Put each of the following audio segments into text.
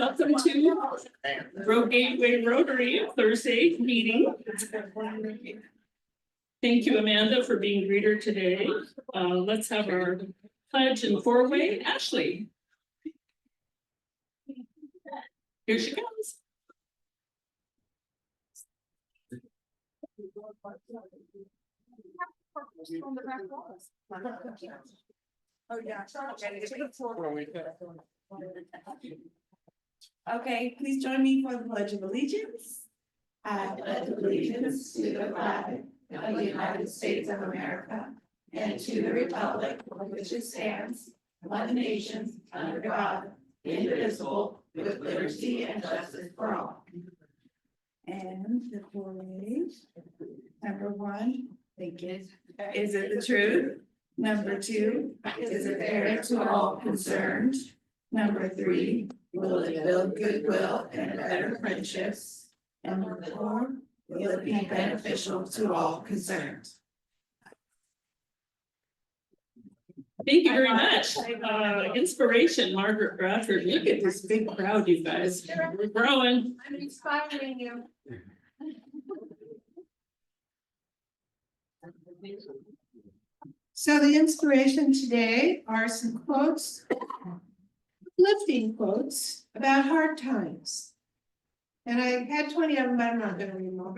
welcome to Gateway Rotary Thursday meeting. Thank you, Amanda, for being greeter today. Let's have our pledge and four-way. Ashley. Here she comes. Oh, yeah. Okay, please join me for the Pledge of Allegiance. I pledge allegiance to the flag of the United States of America and to the republic for which it stands, one nation, under God, indivisible, with liberty and justice for all. And the four-ways. Number one, is it the truth? Number two, is it fair to all concerned? Number three, will it build goodwill and better friendships? And number four, will it be beneficial to all concerned? Thank you very much. Inspiration, Margaret Bradford. Look at this big crowd, you guys. We're growing. I'm inspiring you. So the inspiration today are some quotes, uplifting quotes about hard times. And I had 20 of them, but I'm not going to read them all.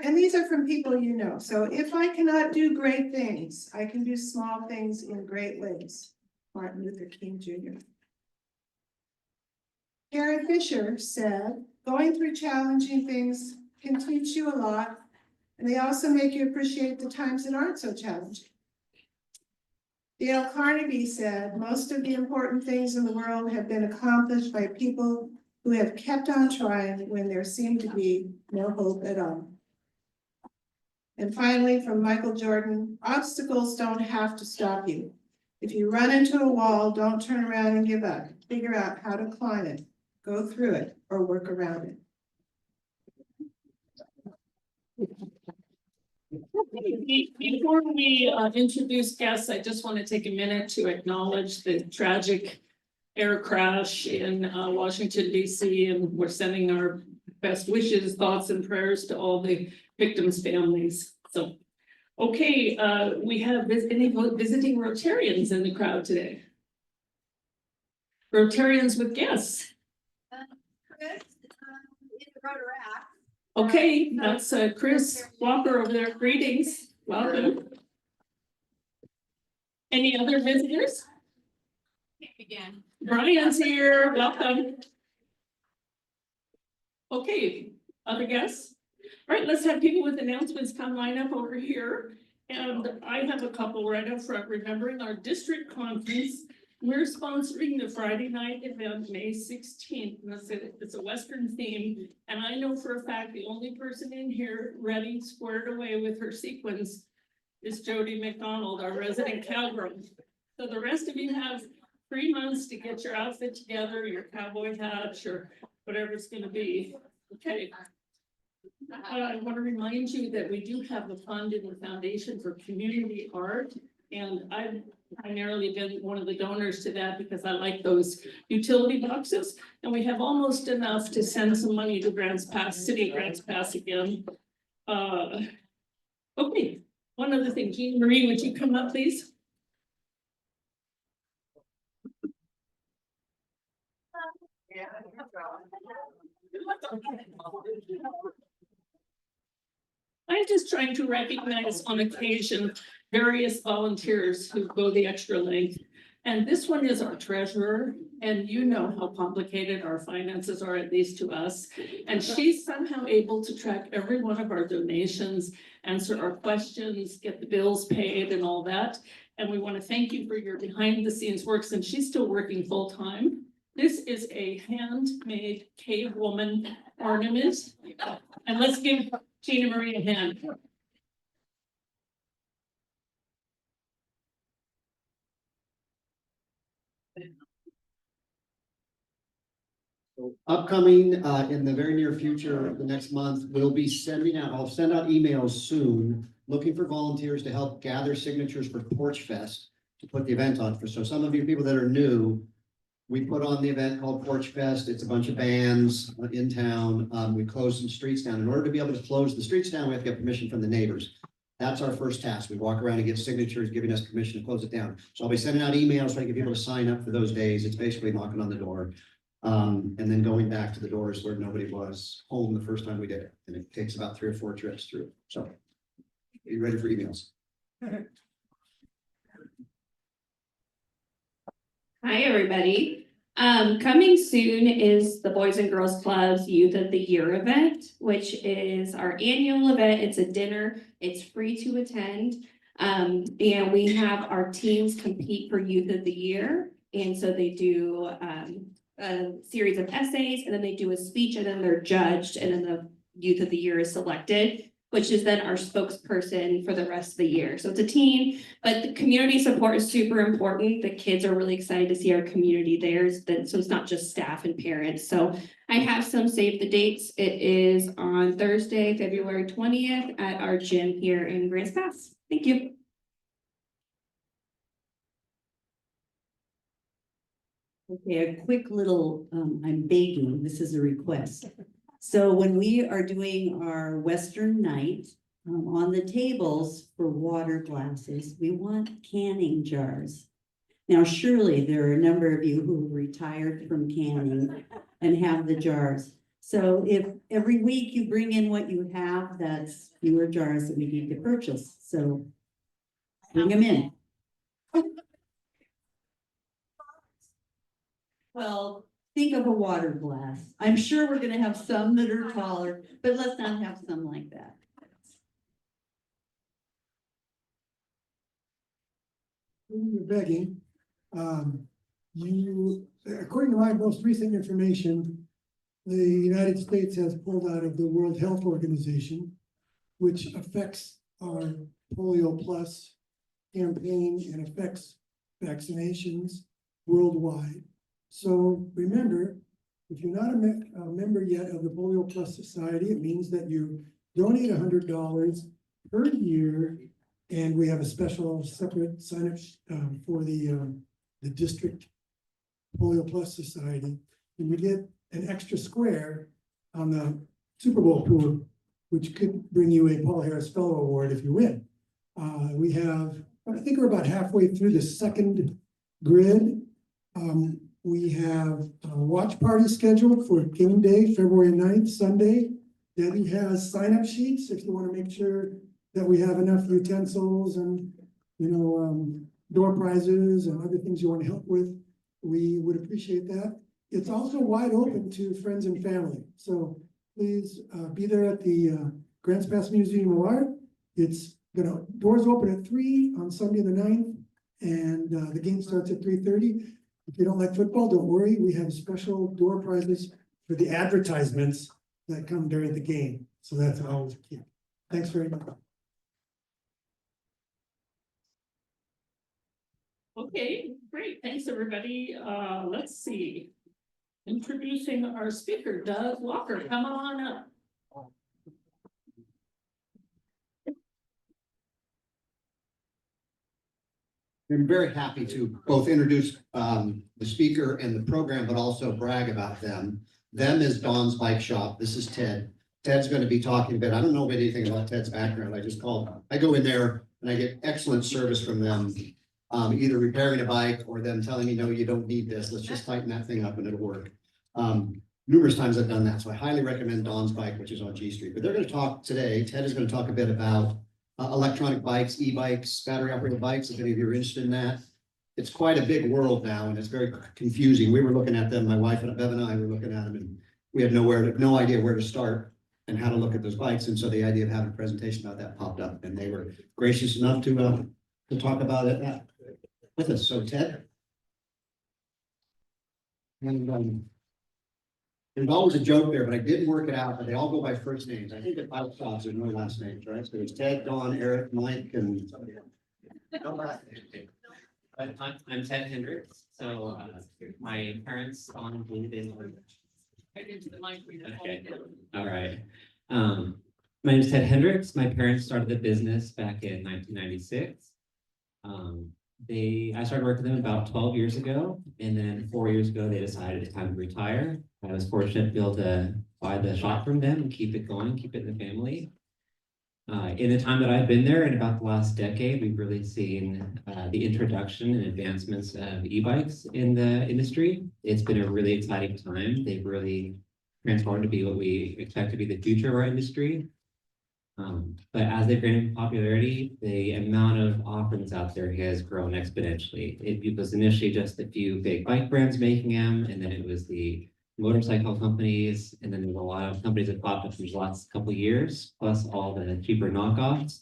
And these are from people you know. So if I cannot do great things, I can do small things in great ways. Martin Luther King Jr. Carrie Fisher said, going through challenging things can teach you a lot. And they also make you appreciate the times that aren't so challenging. Dale Carnegie said, most of the important things in the world have been accomplished by people who have kept on trying when there seemed to be no hope at all. And finally, from Michael Jordan, obstacles don't have to stop you. If you run into a wall, don't turn around and give up. Figure out how to climb it, go through it, or work around it. Before we introduce guests, I just want to take a minute to acknowledge the tragic air crash in Washington, D.C. And we're sending our best wishes, thoughts, and prayers to all the victims' families. So, okay, we have any visiting Rotarians in the crowd today? Rotarians with guests. Okay, that's Chris Walker over there. Greetings. Welcome. Any other visitors? Again. Brian's here. Welcome. Okay, other guests? All right, let's have people with announcements come line up over here. And I have a couple right up front. Remembering our district conference, we're sponsoring the Friday night event, May 16th. It's a Western theme. And I know for a fact the only person in here ready, squared away with her sequins is Jody McDonald, our resident cowgirl. So the rest of you have 3 months to get your outfit together, your cowboy hat, or whatever it's going to be. Okay. I want to remind you that we do have a fund in the Foundation for Community Art. And I've primarily been one of the donors to that because I like those utility boxes. And we have almost enough to send some money to Grants Pass, City Grants Pass again. Okay, one other thing, Jean Marie, would you come up, please? I'm just trying to recognize on occasion various volunteers who go the extra length. And this one is our treasurer, and you know how complicated our finances are, at least to us. And she's somehow able to track every one of our donations, answer our questions, get the bills paid and all that. And we want to thank you for your behind the scenes work, since she's still working full time. This is a handmade cave woman ornament. And let's give Gina Marie a hand. So upcoming in the very near future, the next month, we'll be sending out, I'll send out emails soon, looking for volunteers to help gather signatures for Porch Fest to put the event on. So some of you people that are new, We put on the event called Porch Fest. It's a bunch of bands in town. We closed some streets down. In order to be able to close the streets down, we have to get permission from the neighbors. That's our first task. We walk around and get signatures, giving us permission to close it down. So I'll be sending out emails trying to get people to sign up for those days. It's basically knocking on the door. And then going back to the doors where nobody was home the first time we did it. And it takes about 3 or 4 trips through. So, are you ready for emails? Hi, everybody. Coming soon is the Boys and Girls Club's Youth of the Year event, which is our annual event. It's a dinner. It's free to attend. And we have our teams compete for Youth of the Year. And so they do a series of essays, and then they do a speech, and then they're judged, and then the Youth of the Year is selected, which is then our spokesperson for the rest of the year. So it's a team, but the community support is super important. The kids are really excited to see our community there. So it's not just staff and parents. So I have some save the dates. It is on Thursday, February 20th at our gym here in Grants Pass. Thank you. Okay, a quick little, I'm begging, this is a request. So when we are doing our Western night, on the tables for water glasses, we want canning jars. Now, surely there are a number of you who retired from canning and have the jars. So if every week you bring in what you have, that's fewer jars that we need to purchase. So bring them in. Well, think of a water glass. I'm sure we're gonna have some that are taller, but let's not have some like that. You're begging, according to my most recent information, the United States has pulled out of the World Health Organization, which affects our Polio Plus campaign and affects vaccinations worldwide. So remember, if you're not a member yet of the Polio Plus Society, it means that you donate $100 per year. And we have a special separate sign up for the district Polio Plus Society. And we get an extra square on the Super Bowl pool, which could bring you a Paul Harris Fellow Award if you win. We have, I think we're about halfway through the second grid. We have a watch party scheduled for game day, February 9th, Sunday. Debbie has sign up sheets if you want to make sure that we have enough utensils and, door prizes and other things you want to help with. We would appreciate that. It's also wide open to friends and family. So please be there at the Grants Pass Museum of Art. It's doors open at 3 on Sunday the 9th, and the game starts at 3:30. If you don't like football, don't worry. We have special door prizes for the advertisements that come during the game. So that's always a key. Thanks very much. Okay, great. Thanks, everybody. Let's see. Introducing our speaker, Doug Walker. Come on up. I'm very happy to both introduce the speaker and the program, but also brag about them. Them is Dawn's Bike Shop. This is Ted. Ted's going to be talking a bit. I don't know anything about Ted's background. I go in there and I get excellent service from them. Either repairing a bike or them telling me, no, you don't need this. Let's just tighten that thing up and it'll work. Numerous times I've done that. So I highly recommend Dawn's Bike, which is on G Street. But they're going to talk today. Ted is going to talk a bit about electronic bikes, e-bikes, battery operated bikes, if any of you are interested in that. It's quite a big world now and it's very confusing. We were looking at them, my wife and Bev and I were looking at them, and we had no idea where to start and how to look at those bikes. And so the idea of having a presentation about that popped up, and they were gracious enough to talk about it with us. So Ted. And there's always a joke there, but I did work it out, but they all go by first names. I think at Bible shops there's no last names, right? So it's Ted, Dawn, Eric, Mike, and somebody else. No last name. I'm Ted Hendrick. So my parents on in. Okay. All right. My name is Ted Hendricks. My parents started the business back in 1996. I started working with them about 12 years ago, and then 4 years ago, they decided it's time to retire. I was fortunate to be able to buy the shop from them and keep it going, keep it in the family. In the time that I've been there, in about the last decade, we've really seen the introduction and advancements of e-bikes in the industry. It's been a really exciting time. They've really transformed to be what we expect to be the future of our industry. But as they've gained in popularity, the amount of offerings out there has grown exponentially. It was initially just a few big bike brands making them, and then it was the motorcycle companies, and then there's a lot of companies that popped up in the last couple of years, plus all the cheaper knockoffs.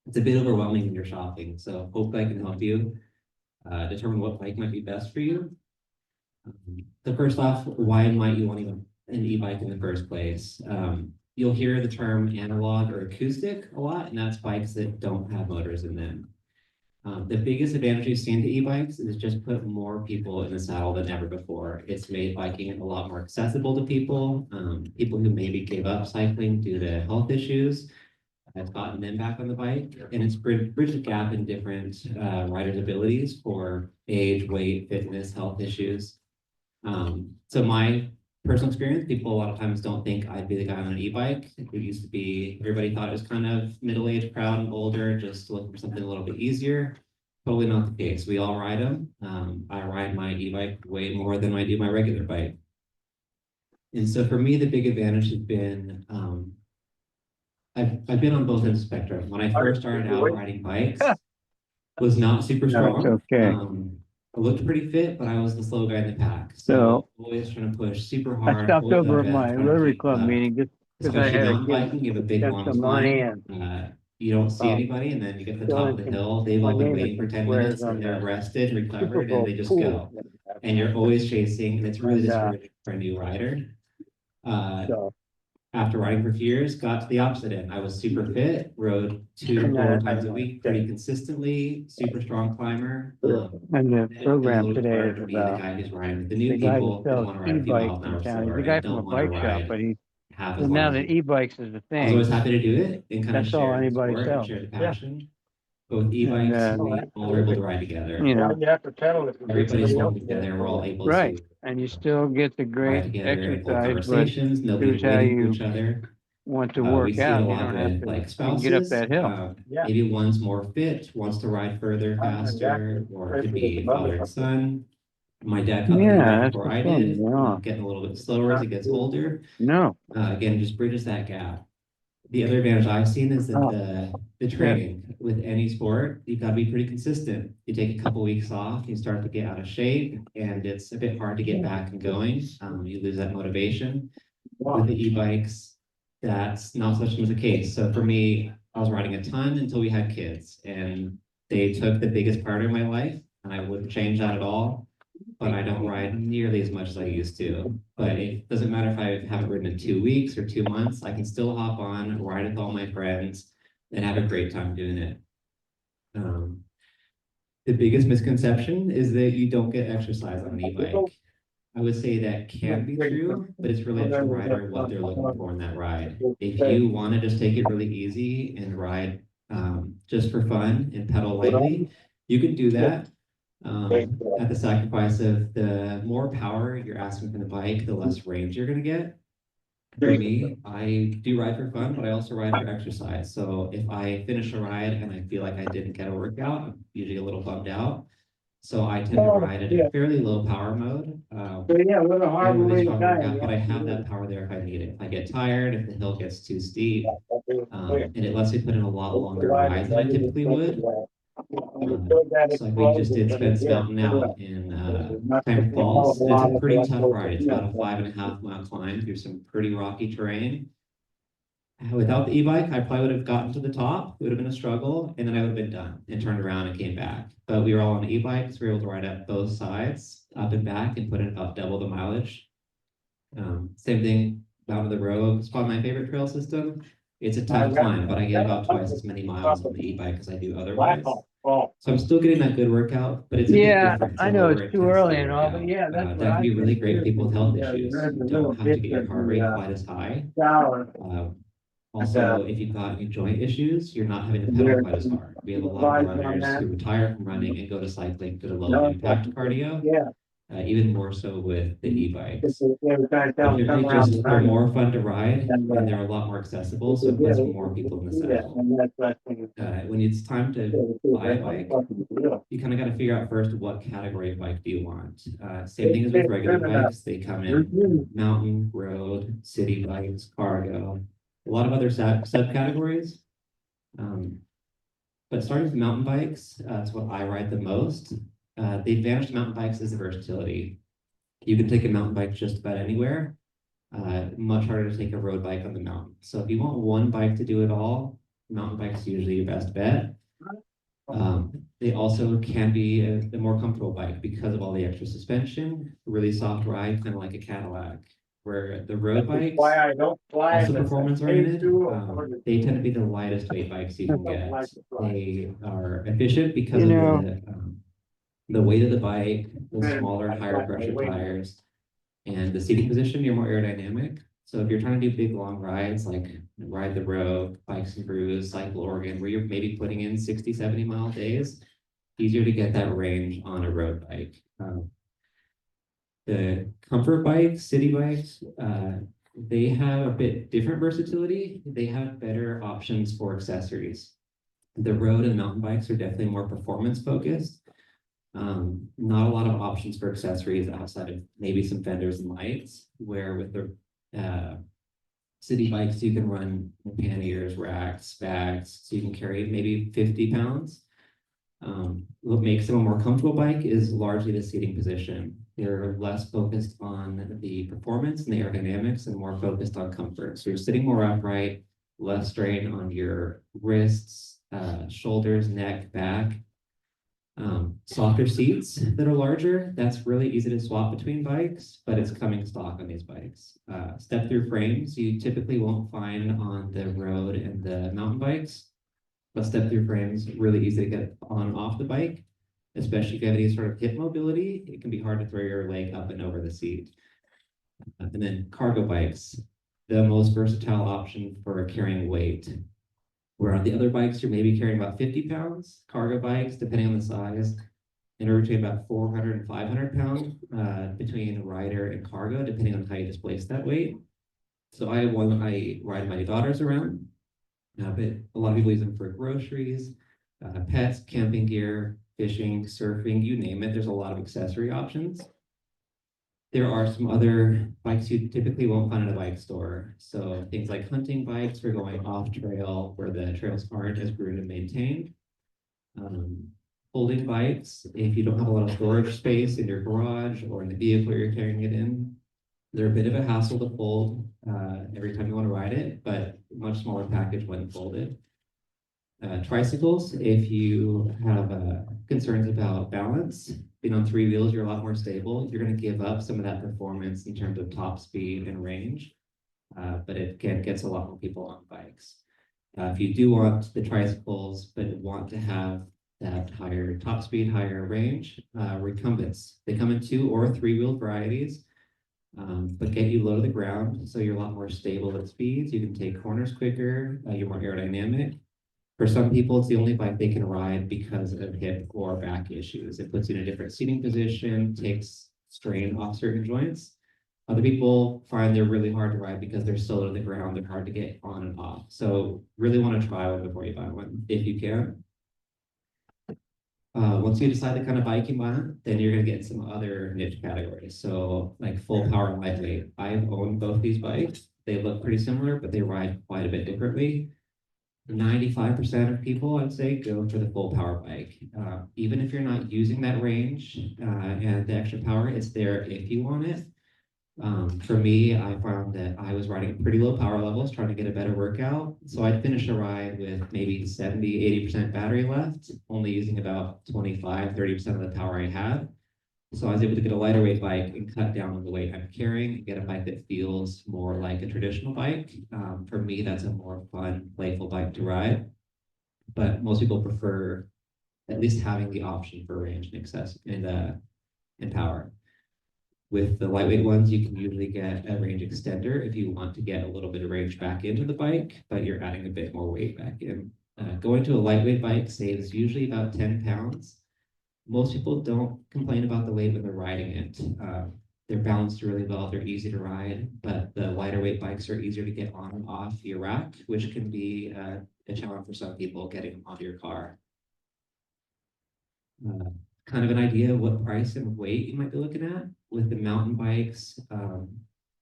It's a bit overwhelming when you're shopping, so hope I can help you determine what bike might be best for you. So first off, why might you want an e-bike in the first place? You'll hear the term analog or acoustic a lot, and that's bikes that don't have motors in them. The biggest advantage we've seen to e-bikes is just put more people in the saddle than ever before. It's made biking a lot more accessible to people. People who maybe gave up cycling due to health issues, has gotten them back on the bike, and it's bridged the gap in different riders' abilities for age, weight, fitness, health issues. So my personal experience, people a lot of times don't think I'd be the guy on an e-bike. It used to be, everybody thought it was kind of middle-aged crowd and older, just looking for something a little bit easier. Totally not the case. We all ride them. I ride my e-bike way more than I do my regular bike. And so for me, the big advantage has been, I've been on both ends of the spectrum. When I first started out riding bikes, was not super strong. okay. I looked pretty fit, but I was the slow guy in the pack. So, always trying to push super I hard. stopped pull over at up, my trying to Rotary keep Club up. meeting just because I Especially had to mountain biking, you have a big get long some money climb. and You don't see Oh. anybody, and then you get to the top of the hill. They've my all been name waiting is for 10 squares minutes, on and they're the rested, Super recovered, Bowl and they just pool. go. And you're always chasing, and it's really And, discouraging for a new rider. So, After riding for a few years, got to the opposite end. I was super fit, rode 2 to 4 times a week pretty consistently, super strong climber. and the It was a program little today hard is to be the about guy who's riding with the new the guy who people who sells want to ride a few e-bikes miles an in hour town. He's slower a guy and from a don't want to bike shop, ride but he, half as well, now long. that e-bikes is a I was thing, always happy to do it and kind of that's all share the anybody sport and sells. share the Yeah. passion. Both e-bikes, And, we all are able to ride together. you know, Everybody's working together. We're all able right, to and you still get the ride great together and hold exercise, but conversations. Nobody's here's how waiting for you each other. want to We work see it a out, you lot don't have with to, like you can get up spouses. that hill. Maybe one's more fit, wants to ride further, faster, or it could be father and son. My dad got me Yeah, right that's before the I thing, did. yeah. Getting a little bit slower as he gets older. No, Again, just bridges that gap. The other advantage I've seen is that Oh. the training with any sport, you've got to be pretty consistent. You take a couple weeks off, you start to get out of shape, and it's a bit hard to get back and going. You lose that motivation. With the e-bikes, that's not so much the case. So for me, I was riding a ton until we had kids, and they took the biggest part of my life, and I wouldn't change that at all. But I don't ride nearly as much as I used to. But it doesn't matter if I haven't ridden in 2 weeks or 2 months, I can still hop on, ride with all my friends, and have a great time doing it. The biggest misconception is that you don't get exercise on an e-bike. I would say that can be true, but it's really up to the rider what they're looking for in that ride. If you want to just take it really easy and ride just for fun and pedal lightly, you can do that. At the sacrifice of the more power you're asking from the bike, the less range you're going to get. For me, I do ride for fun, but I also ride for exercise. So if I finish a ride and I feel like I didn't get a workout, I'm usually a little bummed out. So I tend to ride at a fairly low power mode. I don't really strong workout, but I have that power there if I need it. If I get tired, if the hill gets too steep, and it lets me put in a lot longer rides than I typically would. So like we just did Spence Mountain now in Klamath Falls. It's a pretty tough ride. It's about a 5.5 mile climb through some pretty rocky terrain. Without the e-bike, I probably would have gotten to the top. It would have been a struggle, and then I would have been done and turned around and came back. But we were all on e-bikes. So we were able to ride up both sides, up and back, and put in about double the mileage. Same thing down to the road. It's probably my favorite trail system. It's a tough climb, but I get about twice as many miles on the e-bike as I do otherwise. So I'm still getting that good workout, but it's a bit yeah, different. It's I a know lower it's too early intensity and all, but workout. yeah, that's That what can be I really think great for too. people with health Yeah, issues. there's a You little don't have to bit get your that heart rate quite as high. shower. Also, if you've got any joint issues, you're not having to pedal quite as hard. We have a lot of runners who retire from running and go to cycling to the low impact cardio. Even more so with the e-bikes. Generally just, they're more fun to ride and they're a lot more accessible, so it puts more people in the saddle. When it's time to buy a bike, you kind of got to figure out first what category of bike do you want. Same thing as with regular bikes, they come in mountain, road, city bikes, cargo, a lot of other subcategories. But starting with mountain bikes, that's what I ride the most. The advantage of mountain bikes is the versatility. You can take a mountain bike just about anywhere. Much harder to take a road bike on the mountain. So if you want one bike to do it all, mountain bike's usually your best bet. They also can be a more comfortable bike because of all the extra suspension, really soft ride, kind of like a Cadillac. Where the road bikes, also performance oriented, they tend to be the lightest weight bikes you can get. They are efficient because of the weight of the bike, the smaller, higher pressure tires, and the seating position, you're more aerodynamic. So if you're trying to do big, long rides, like ride the road, bikes and brews, cycle Oregon, where you're maybe putting in 60, 70-mile days, easier to get that range on a road bike. The comfort bikes, city bikes, they have a bit different versatility. They have better options for accessories. The road and mountain bikes are definitely more performance focused. Not a lot of options for accessories outside of maybe some fenders and lights, where with the city bikes, you can run panniers, racks, bags, so you can carry maybe 50 pounds. What makes them a more comfortable bike is largely the seating position. They're less focused on the performance and the aerodynamics and more focused on comfort. So you're sitting more upright, less strain on your wrists, shoulders, neck, back. Softer seats that are larger, that's really easy to swap between bikes, but it's coming stock on these bikes. Step-through frames you typically won't find on the road and the mountain bikes, but step-through frames really easy to get on and off the bike, especially if you have any sort of hip mobility. It can be hard to throw your leg up and over the seat. And then cargo bikes, the most versatile option for carrying weight. Where on the other bikes, you're maybe carrying about 50 pounds. Cargo bikes, depending on the size, anywhere between about 400 and 500 pounds between rider and cargo, depending on how you displace that weight. So I have one I ride my daughters around, but a lot of people use them for groceries, pets, camping gear, fishing, surfing, you name it. There's a lot of accessory options. There are some other bikes you typically won't find in a bike store. So things like hunting bikes for going off trail where the trails aren't as groomed and maintained. Folding bikes, if you don't have a lot of storage space in your garage or in the vehicle you're carrying it in, they're a bit of a hassle to fold every time you want to ride it, but much smaller package when folded. Tricycles, if you have concerns about balance, being on 3 wheels, you're a lot more stable. You're going to give up some of that performance in terms of top speed and range, but it gets a lot more people on bikes. If you do want the tricycles, but want to have that higher top speed, higher range, recumbents. They come in 2 or 3 wheel varieties, but get you low to the ground, so you're a lot more stable at speeds. You can take corners quicker, you're more aerodynamic. For some people, it's the only bike they can ride because of hip or back issues. It puts you in a different seating position, takes strain off certain joints. Other people find they're really hard to ride because they're so low to the ground, they're hard to get on and off. So really want to try one before you buy one, if you can. Once you decide the kind of bike you want, then you're going to get some other niche categories. So like full power and lightweight. I've owned both these bikes. They look pretty similar, but they ride quite a bit differently. 95% of people, I'd say, go for the full power bike. Even if you're not using that range and the extra power, it's there if you want it. For me, I found that I was riding at pretty low power levels, trying to get a better workout. So I'd finish a ride with maybe 70, 80% battery left, only using about 25, 30% of the power I had. So I was able to get a lighter weight bike and cut down on the weight I'm carrying and get a bike that feels more like a traditional bike. For me, that's a more fun, playful bike to ride. But most people prefer at least having the option for range and access and power. With the lightweight ones, you can usually get a range extender if you want to get a little bit of range back into the bike, but you're adding a bit more weight back in. Going to a lightweight bike saves usually about 10 pounds. Most people don't complain about the weight when they're riding it. They're balanced really well, they're easy to ride, but the lighter weight bikes are easier to get on and off your rack, which can be a challenge for some people getting onto your car. Kind of an idea of what price and weight you might be looking at with the mountain bikes,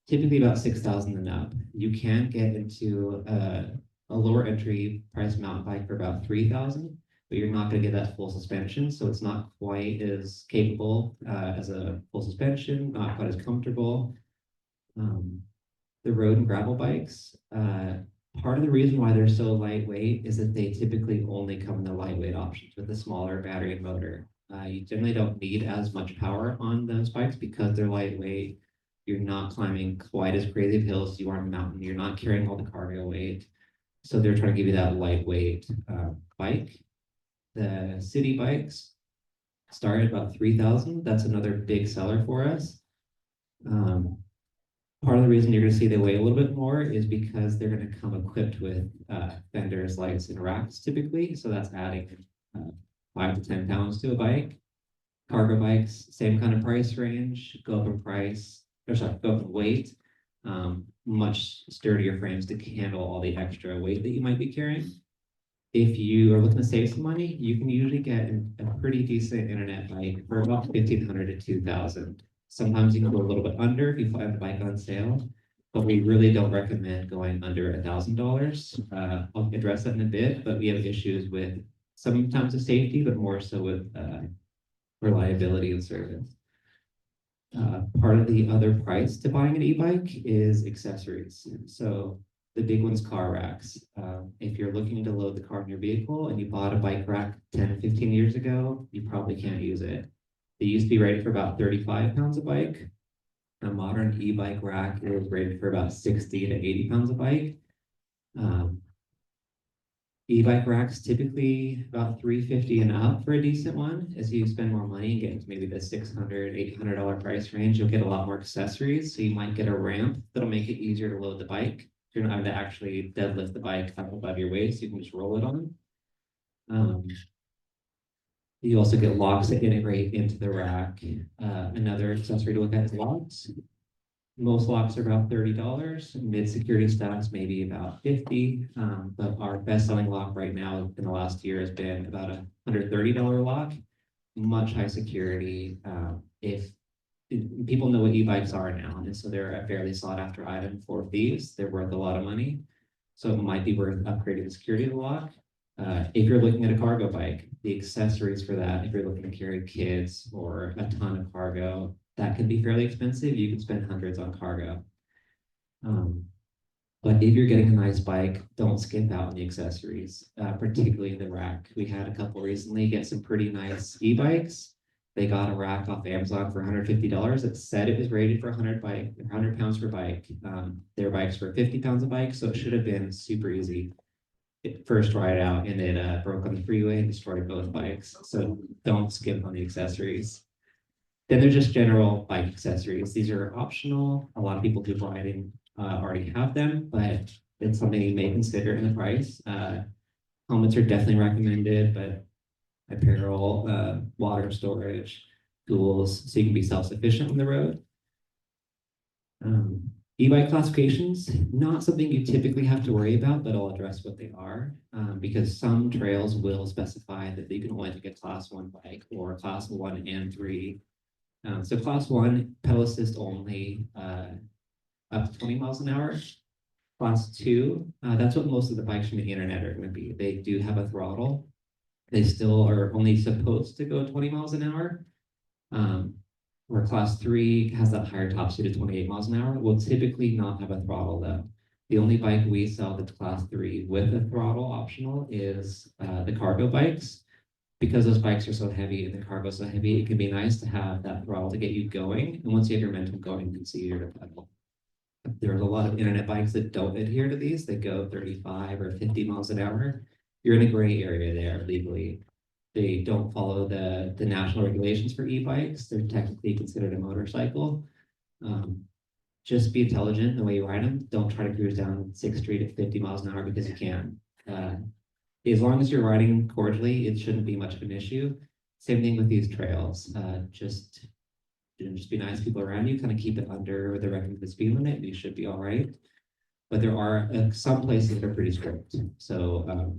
typically about 6,000 and up. You can get into a lower entry price mountain bike for about 3,000, but you're not going to get that full suspension, so it's not quite as capable as a full suspension, not quite as comfortable. The road and gravel bikes, part of the reason why they're so lightweight is that they typically only come in the lightweight options with a smaller battery and motor. You generally don't need as much power on those bikes because they're lightweight. You're not climbing quite as crazy of hills as you are on a mountain. You're not carrying all the cargo weight. So they're trying to give you that lightweight bike. The city bikes start at about 3,000. That's another big seller for us. Part of the reason you're going to see they weigh a little bit more is because they're going to come equipped with fenders, lights, and racks typically. So that's adding 5 to 10 pounds to a bike. Cargo bikes, same kind of price range, go up in price, or sorry, go up in weight. Much sturdier frames to handle all the extra weight that you might be carrying. If you are looking to save some money, you can usually get a pretty decent internet bike for about 1,500 to 2,000. Sometimes you can go a little bit under if you find the bike on sale, but we really don't recommend going under $1,000. I'll address that in a bit, but we have issues with sometimes the safety, but more so with reliability and service. Part of the other price to buying an e-bike is accessories. So the big one's car racks. If you're looking to load the car in your vehicle and you bought a bike rack 10, 15 years ago, you probably can't use it. They used to be rated for about 35 pounds a bike. A modern e-bike rack is rated for about 60 to 80 pounds a bike. E-bike racks typically about $350 and up for a decent one. As you spend more money and get into maybe the $600, $800 price range, you'll get a lot more accessories. So you might get a ramp that'll make it easier to load the bike. You're not having to actually deadlift the bike up above your waist, you can just roll it on. You also get locks that integrate into the rack. Another accessory to look at is locks. Most locks are about $30. Mid-security stocks maybe about $50. But our best-selling lock right now in the last year has been about a $130 lock. Much high security. If people know what e-bikes are now, and so they're a fairly sought-after item for thieves. They're worth a lot of money, so it might be worth upgrading the security of the lock. If you're looking at a cargo bike, the accessories for that, if you're looking to carry kids or a ton of cargo, that can be fairly expensive. You can spend hundreds on cargo. But if you're getting a nice bike, don't skip out on the accessories, particularly the rack. We had a couple recently get some pretty nice e-bikes. They got a rack off Amazon for $150. It said it was rated for 100 pounds per bike. Their bikes were 50 pounds a bike, so it should have been super easy. First ride out, and it broke on the freeway and destroyed both bikes. So don't skip on the accessories. Then there's just general bike accessories. These are optional. A lot of people who riding already have them, but it's something you may consider in the price. Helmets are definitely recommended, but apparel, water storage, tools, so you can be self-sufficient on the road. E-bike classifications, not something you typically have to worry about, but I'll address what they are, because some trails will specify that you can only take a class 1 bike or class 1 and 3. So class 1, pedal assist only, up to 20 miles an hour. Class 2, that's what most of the bikes from the internet are going to be. They do have a throttle. They still are only supposed to go 20 miles an hour. Where class 3 has that higher top speed of 28 miles an hour, will typically not have a throttle though. The only bike we sell that's class 3 with a throttle optional is the cargo bikes. Because those bikes are so heavy and the cargo so heavy, it can be nice to have that throttle to get you going. And once you have your momentum going, you can see your pedal. There's a lot of internet bikes that don't adhere to these. They go 35 or 50 miles an hour. You're in a gray area there legally. They don't follow the national regulations for e-bikes. They're technically considered a motorcycle. Just be intelligent in the way you ride them. Don't try to cruise down 6th Street at 50 miles an hour because you can. As long as you're riding cordially, it shouldn't be much of an issue. Same thing with these trails. Just be nice to people around you, kind of keep it under the recommended speed limit, and you should be all right. But there are some places that are pretty strict. So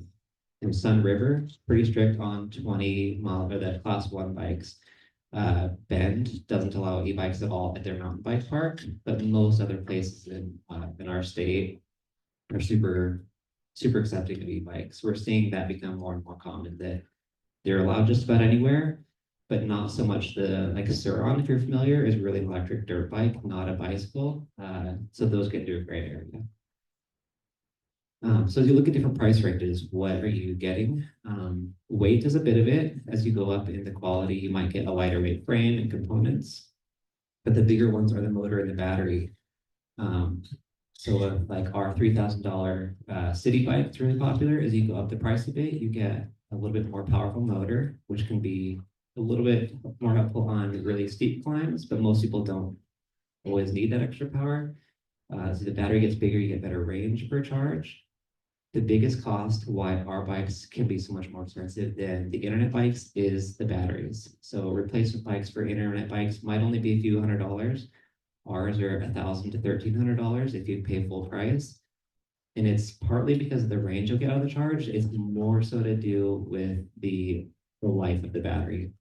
in Sun River, pretty strict on 20 mile or the class 1 bikes. Bend doesn't allow e-bikes at all at their mountain bike park, but most other places in our state are super accepting of e-bikes. We're seeing that become more and more common, that they're allowed just about anywhere, but not so much like a Suron, if you're familiar, is really an electric dirt bike, not a bicycle. So those get into a gray area. So as you look at different price ranges, what are you getting? Weight is a bit of it. As you go up in the quality, you might get a lighter weight frame and components, but the bigger ones are the motor and the battery. So like our $3,000 city bike, it's really popular. As you go up the price a bit, you get a little bit more powerful motor, which can be a little bit more helpful on really steep climbs, but most people don't always need that extra power. As the battery gets bigger, you get better range per charge. The biggest cost why our bikes can be so much more expensive than the internet bikes is the batteries. So replacement bikes for internet bikes might only be a few $100s. Ours are $1,000 to $1,300 if you pay full price. And it's partly because of the range you'll get out of the charge. It's more so to do with the life of the battery.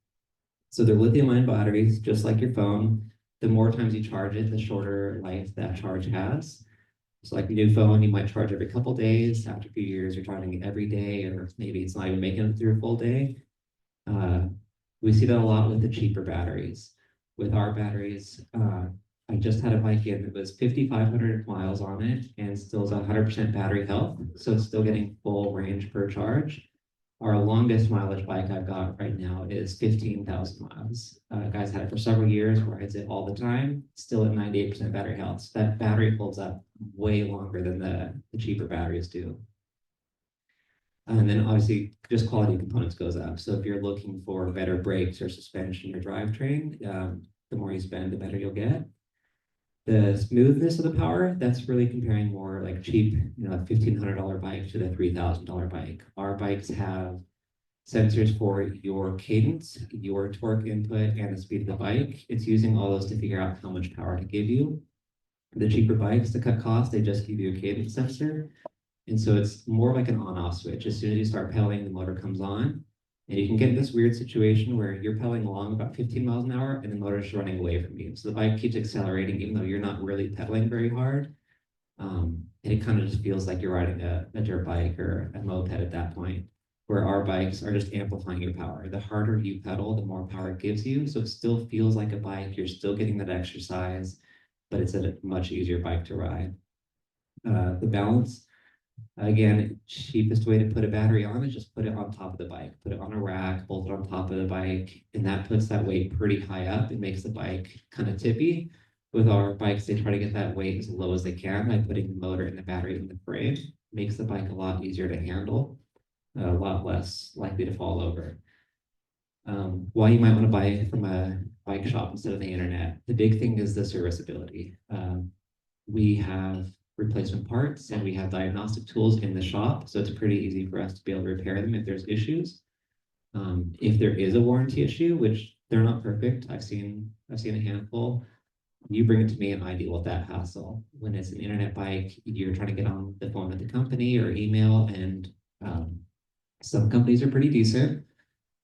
So they're lithium-ion batteries, just like your phone. The more times you charge it, the shorter life that charge has. So like a new phone, you might charge every couple days. After a few years, you're charging it every day, or maybe it's not even making it through a full day. We see that a lot with the cheaper batteries. With our batteries, I just had a bike in that was 5,500 miles on it and still has 100% battery health. So it's still getting full range per charge. Our longest mileage bike I've got right now is 15,000 miles. Guys had it for several years, rides it all the time, still at 98% battery health. So that battery holds up way longer than the cheaper batteries do. And then obviously just quality of components goes up. So if you're looking for better brakes or suspension or drivetrain, the more you spend, the better you'll get. The smoothness of the power, that's really comparing more like cheap, a $1,500 bike to the $3,000 bike. Our bikes have sensors for your cadence, your torque input, and the speed of the bike. It's using all those to figure out how much power to give you. The cheaper bikes, to cut costs, they just give you a cadence sensor. And so it's more like an on-off switch. As soon as you start pedaling, the motor comes on. And you can get in this weird situation where you're pedaling along about 15 miles an hour and the motor's running away from you. So the bike keeps accelerating even though you're not really pedaling very hard. And it kind of just feels like you're riding a dirt bike or a moped at that point, where our bikes are just amplifying your power. The harder you pedal, the more power it gives you. So it still feels like a bike. You're still getting that exercise, but it's a much easier bike to ride. The balance. Again, cheapest way to put a battery on is just put it on top of the bike, put it on a rack, bolt it on top of the bike, and that puts that weight pretty high up. It makes the bike kind of tippy. With our bikes, they try to get that weight as low as they can by putting the motor and the battery in the frame. Makes the bike a lot easier to handle, a lot less likely to fall over. Why you might want to buy it from a bike shop instead of the internet. The big thing is the serviceability. We have replacement parts and we have diagnostic tools in the shop, so it's pretty easy for us to be able to repair them if there's issues. If there is a warranty issue, which they're not perfect, I've seen a handful, you bring it to me and I deal with that hassle. When it's an internet bike, you're trying to get on the phone with the company or email, and some companies are pretty decent.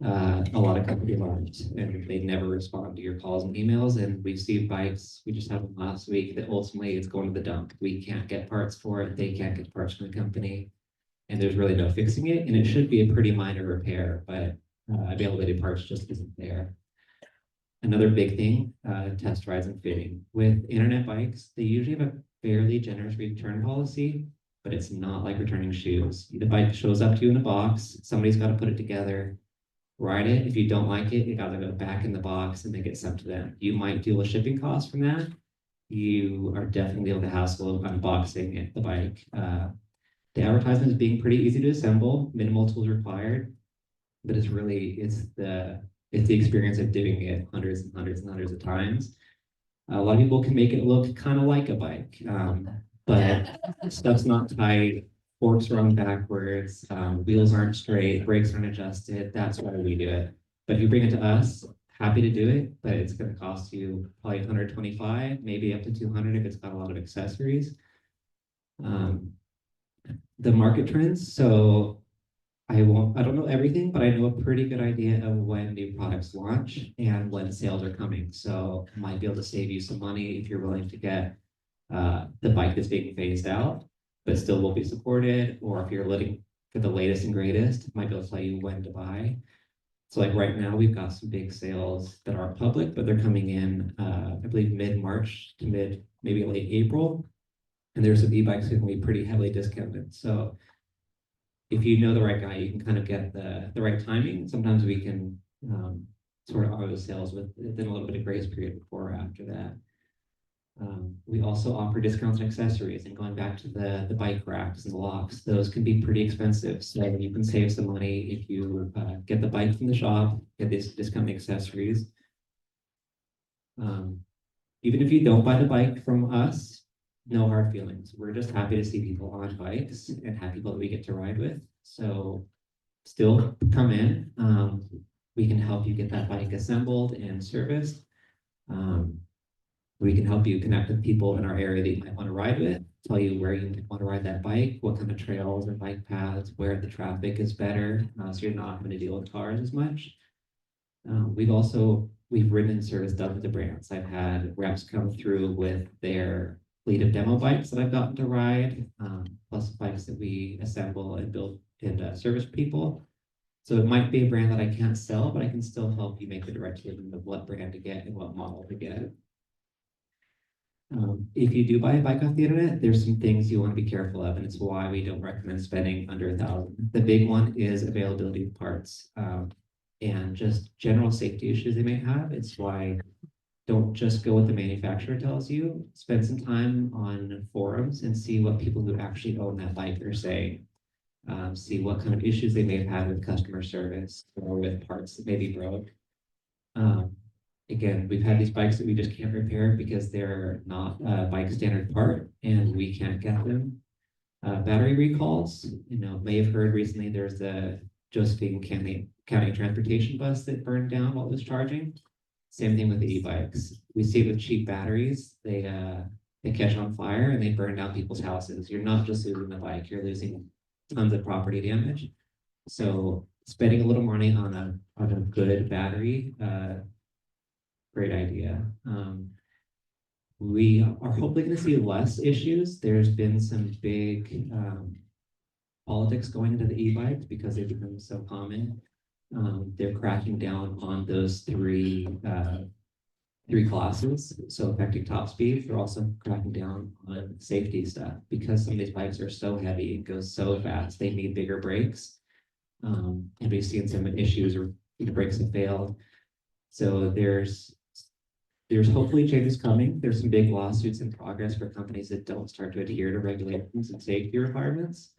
A lot of companies aren't, and they never respond to your calls and emails. And we've seen bikes, we just had one last week, that ultimately it's going to the dump. We can't get parts for it, they can't get parts from the company, and there's really no fixing it. And it should be a pretty minor repair, but availability of parts just isn't there. Another big thing, test rides and fitting. With internet bikes, they usually have a fairly generous return policy, but it's not like returning shoes. The bike shows up to you in a box, somebody's got to put it together, ride it. If you don't like it, you gotta go back in the box and then get sent to them. You might deal with shipping costs from that. You are definitely able to hassle unboxing the bike. The advertisement is being pretty easy to assemble, minimal tools required, but it's the experience of doing it hundreds and hundreds and hundreds of times. A lot of people can make it look kind of like a bike, but stuff's not tight, forks run backwards, wheels aren't straight, brakes aren't adjusted. That's why we do it. But if you bring it to us, happy to do it, but it's going to cost you probably 125, maybe up to 200 if it's got a lot of accessories. The market trends. So I don't know everything, but I know a pretty good idea of when new products launch and when sales are coming. So I might be able to save you some money if you're willing to get the bike that's being phased out, but still will be supported, or if you're looking for the latest and greatest, might be able to tell you when to buy. So like right now, we've got some big sales that aren't public, but they're coming in, I believe mid-March to maybe late April. And there's some e-bikes that can be pretty heavily discounted. So if you know the right guy, you can kind of get the right timing. Sometimes we can sort of auto sales within a little bit of grace period before or after that. We also offer discounts and accessories, and going back to the bike racks and the locks, those can be pretty expensive. So you can save some money if you get the bike from the shop, get these discount accessories. Even if you don't buy the bike from us, no hard feelings. We're just happy to see people on bikes and have people that we get to ride with. So still come in. We can help you get that bike assembled and serviced. We can help you connect with people in our area that you might want to ride with, tell you where you want to ride that bike, what kind of trails or bike paths, where the traffic is better, so you're not having to deal with cars as much. We've ridden and serviced dozens of brands. I've had reps come through with their fleet of demo bikes that I've gotten to ride, plus bikes that we assemble and build and service people. So it might be a brand that I can't sell, but I can still help you make the direct decision of what brand to get and what model to get. If you do buy a bike off the internet, there's some things you want to be careful of, and it's why we don't recommend spending under $1,000. The big one is availability of parts, and just general safety issues they may have. It's why don't just go what the manufacturer tells you. Spend some time on forums and see what people who actually own that bike are saying. See what kind of issues they may have had with customer service or with parts that may be broke. Again, we've had these bikes that we just can't repair because they're not a bike standard part and we can't get them. Battery recalls, may have heard recently there's the Josephine County transportation bus that burned down while it was charging. Same thing with the e-bikes. We see it with cheap batteries, they catch on fire and they burn down people's houses. You're not just losing the bike, you're losing tons of property damage. So spending a little money on a good battery, great idea. We are hopefully going to see less issues. There's been some big politics going into the e-bikes because they've become so common. They're cracking down on those three classes. So affecting top speed. They're also cracking down on safety stuff because some of these bikes are so heavy, it goes so fast. They need bigger brakes. And we've seen some issues where the brakes have failed. So there's hopefully changes coming. There's some big lawsuits in progress for companies that don't start to adhere to regulations and safety requirements.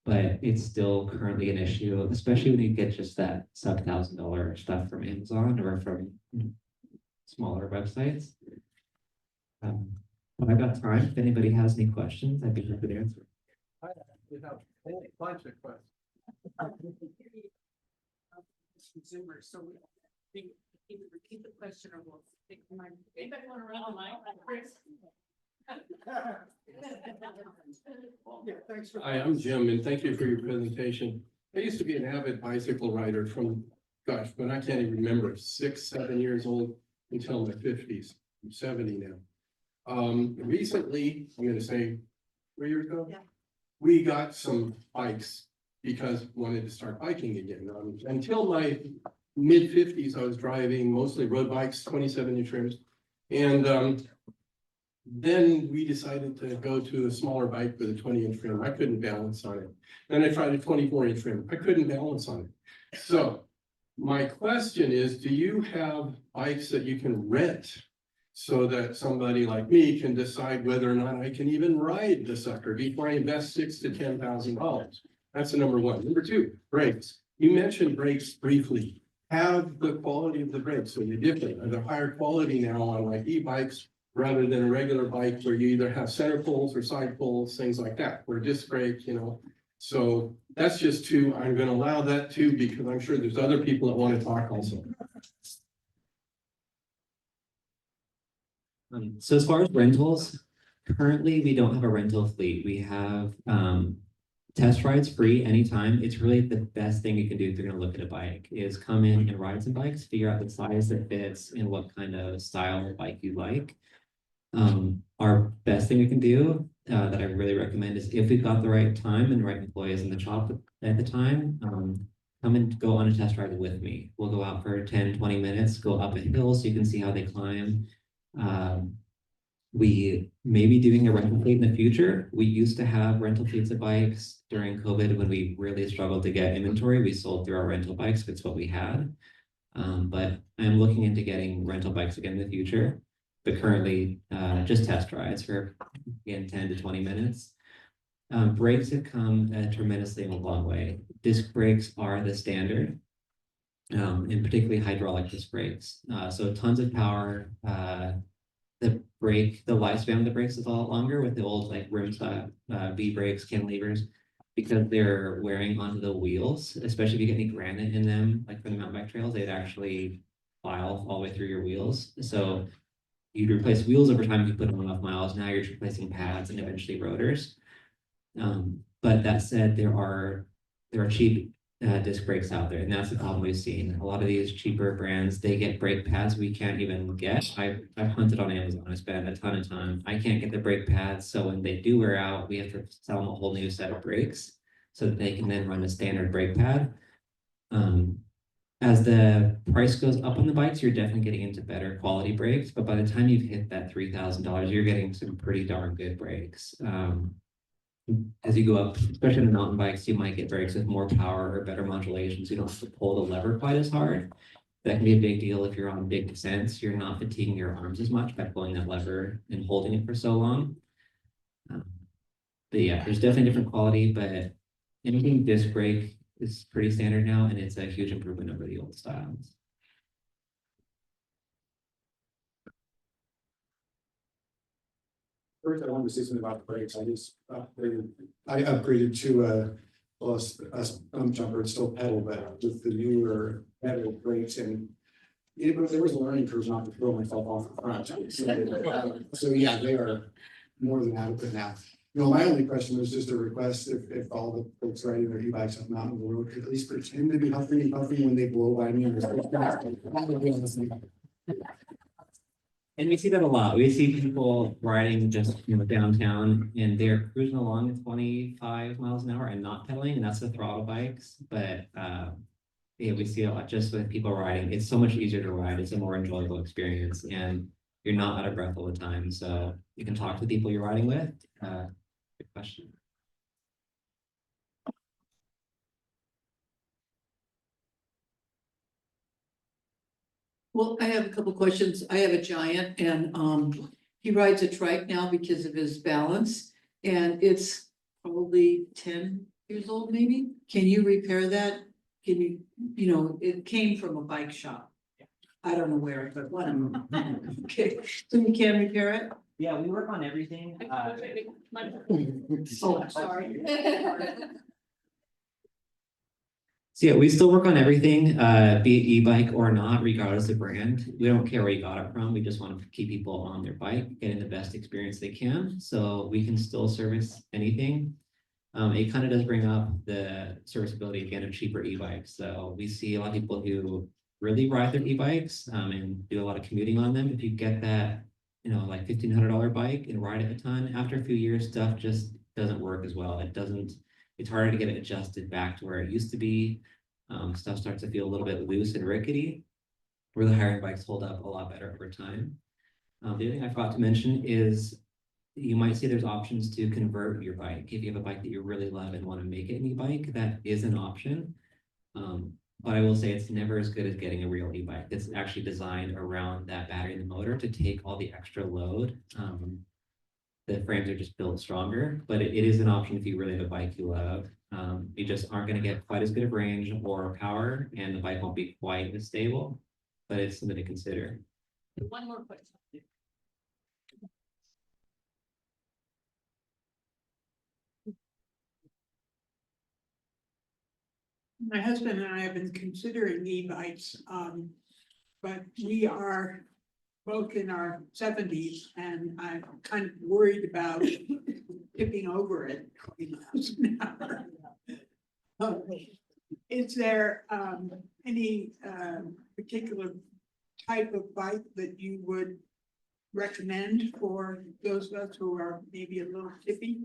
But it's still currently an issue, especially when you get just that sub $1,000 stuff from Amazon or from smaller websites. But I've got time. If anybody has any questions, I'd be happy to answer. I have a bunch of questions. Consumers, so we either repeat the question or we'll take the mic. Anybody want to run the mic? Chris? Yeah, thanks. Hi, I'm Jim, and thank you for your presentation. I used to be an avid bicycle rider from, gosh, but I can't even remember, 6, 7 years old until my 50s. I'm 70 now. Recently, I'm going to say 3 years ago, we got some bikes because we wanted to start biking again. Until my mid 50s, I was driving mostly road bikes, 27-inch rims. And then we decided to go to a smaller bike with a 20-inch rim. I couldn't balance on it. Then I tried a 24-inch rim. I couldn't balance on it. So my question is, do you have bikes that you can rent so that somebody like me can decide whether or not I can even ride the sucker before I invest $6,000 to $10,000? That's the number one. Number two, brakes. You mentioned brakes briefly. have the quality of the brakes, are they different? Are they higher quality now on like e-bikes rather than a regular bike where you either have center pulls or side pulls, things like that, or disc brake, you know? So that's just two, I'm gonna allow that too, because I'm sure there's other people that want to talk also. So as far as rentals, currently we don't have a rental fleet. We have test rides free anytime. It's really the best thing you can do if you're gonna look at a bike is come in and ride some bikes, figure out the size that fits and what kind of style of bike you like. Our best thing we can do that I really recommend is if we've got the right time and the right employees in the shop at the time, come and go on a test ride with me. We'll go out for 10, 20 minutes, go up a hill so you can see how they climb. We may be doing a rental fleet in the future. We used to have rental fleets of bikes during COVID when we really struggled to get inventory. We sold through our rental bikes if it's what we had. But I'm looking into getting rental bikes again in the future. But currently, just test rides for again 10 to 20 minutes. Brakes have come tremendously in a long way. Disc brakes are the standard, and particularly hydraulic disc brakes. So tons of power. The lifespan of the brakes is a lot longer with the old like rim style V brakes, cantilevers, because they're wearing onto the wheels, especially if you get any granite in them, like for the mountain bike trails, they'd actually file all the way through your wheels. So you'd replace wheels over time if you put on enough miles. Now you're replacing pads and eventually rotors. But that said, there are cheap disc brakes out there, and that's the problem we've seen. A lot of these cheaper brands, they get brake pads we can't even get. I've hunted on Amazon. I spent a ton of time. I can't get the brake pads, so when they do wear out, we have to sell them a whole new set of brakes so that they can then run a standard brake pad. As the price goes up on the bikes, you're definitely getting into better quality brakes, but by the time you've hit that $3,000, you're getting some pretty darn good brakes. As you go up, especially on the mountain bikes, you might get brakes with more power or better modulation, so you don't have to pull the lever quite as hard. That can be a big deal if you're on big descents. You're not fatiguing your arms as much by pulling that lever and holding it for so long. But yeah, there's definitely different quality, but anything disc brake is pretty standard now, and it's a huge improvement over the old styles. First, I wanted to say something about the brakes. I upgraded to a jumper. It's still pedal, but with the newer pedal brakes, and there was a learning curve not to throw myself off the front. So yeah, they are more than adequate now. You know, my only question was just a request if all the folks riding their e-bikes up mountain road could at least pretend to be huffing and puffing when they blow by me. And we see that a lot. We see people riding just, downtown and they're cruising along at 25 miles an hour and not pedaling, and that's the throttle bikes. But yeah, we see a lot just with people riding. It's so much easier to ride. It's a more enjoyable experience, and you're not out of breath all the time. So you can talk to the people you're riding with. Good question. Well, I have a couple questions. I have a Giant and he rides a trike now because of his balance. And it's probably 10 years old, maybe. Can you repair that? Can you, it came from a bike shop. I don't know where, but one. Okay, so you can repair it? Yeah, we work on everything. Oh, sorry. So yeah, we still work on everything, be it e-bike or not, regardless of brand. We don't care where you got it from. We just want to keep people on their bike, getting the best experience they can. So we can still service anything. It kind of does bring up the serviceability again of cheaper e-bikes. So we see a lot of people who really ride their e-bikes and do a lot of commuting on them. If you get that, like $1,500 bike and ride it a ton, after a few years, stuff just doesn't work as well. It's harder to get it adjusted back to where it used to be. Stuff starts to feel a little bit loose and rickety, where the higher bikes hold up a lot better over time. The other thing I forgot to mention is you might see there's options to convert your bike. If you have a bike that you really love and want to make it an e-bike, that is an option. But I will say it's never as good as getting a real e-bike that's actually designed around that battery and the motor to take all the extra load. The frames are just built stronger, but it is an option if you really have a bike you love. You just aren't gonna get quite as good of range or power, and the bike won't be quite as stable, but it's something to consider. One more question. My husband and I have been considering e-bikes, but we are both in our seventies and I'm kind of worried about tipping over at 20 miles an hour. Is there any particular type of bike that you would recommend for those of us who are maybe a little tippy?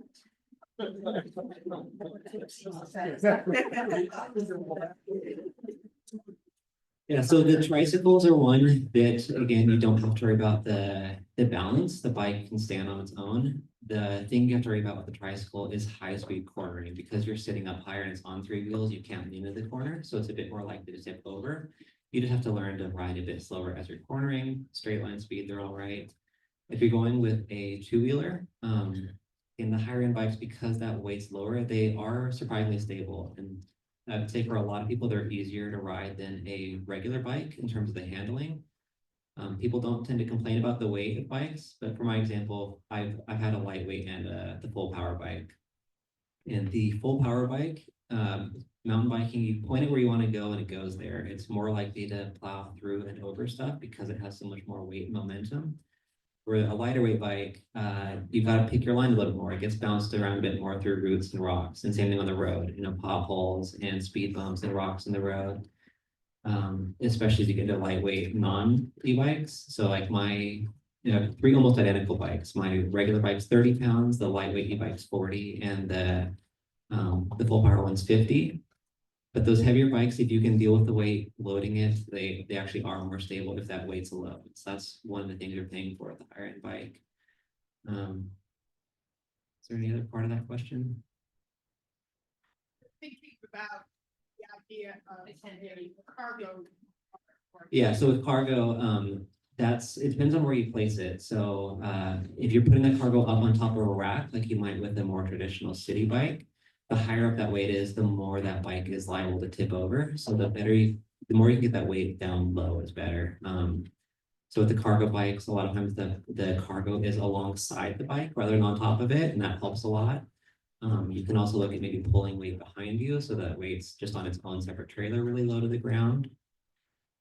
Yeah, so the tricycles are one that, again, you don't have to worry about the balance. The bike can stand on its own. The thing you have to worry about with the tricycle is high speed cornering, because you're sitting up higher and it's on 3 wheels, you can't lean into the corner, so it's a bit more likely to tip over. You just have to learn to ride a bit slower as you're cornering. Straight line speed, they're all right. If you're going with a 2-wheeler, in the higher end bikes, because that weight's lower, they are surprisingly stable. And I'd say for a lot of people, they're easier to ride than a regular bike in terms of the handling. People don't tend to complain about the weight of bikes, but for my example, I've had a lightweight and the full power bike. And the full power bike, mountain biking, you point it where you want to go and it goes there. It's more likely to plow through and over stuff because it has so much more weight and momentum. Where a lighter weight bike, you've got to pick your line a little more. It gets bounced around a bit more through roots and rocks, and same thing on the road, potholes and speed bumps and rocks in the road. Especially as you get to lightweight non-e-bikes. So like my, 3 almost identical bikes. My regular bike's 30 pounds, the lightweight e-bike's 40, and the full power one's 50. But those heavier bikes, if you can deal with the weight loading it, they actually are more stable if that weight's low. So that's one of the things you're paying for with the higher end bike. Is there any other part of that question? Thinking about the idea of a cargo. Yeah, so with cargo, it depends on where you place it. So if you're putting the cargo up on top of a rack, like you might with a more traditional city bike, the higher up that weight is, the more that bike is liable to tip over. So the more you can get that weight down low is better. So with the cargo bikes, a lot of times the cargo is alongside the bike rather than on top of it, and that helps a lot. You can also look at maybe pulling weight behind you so that weight's just on its own separate trailer, really low to the ground.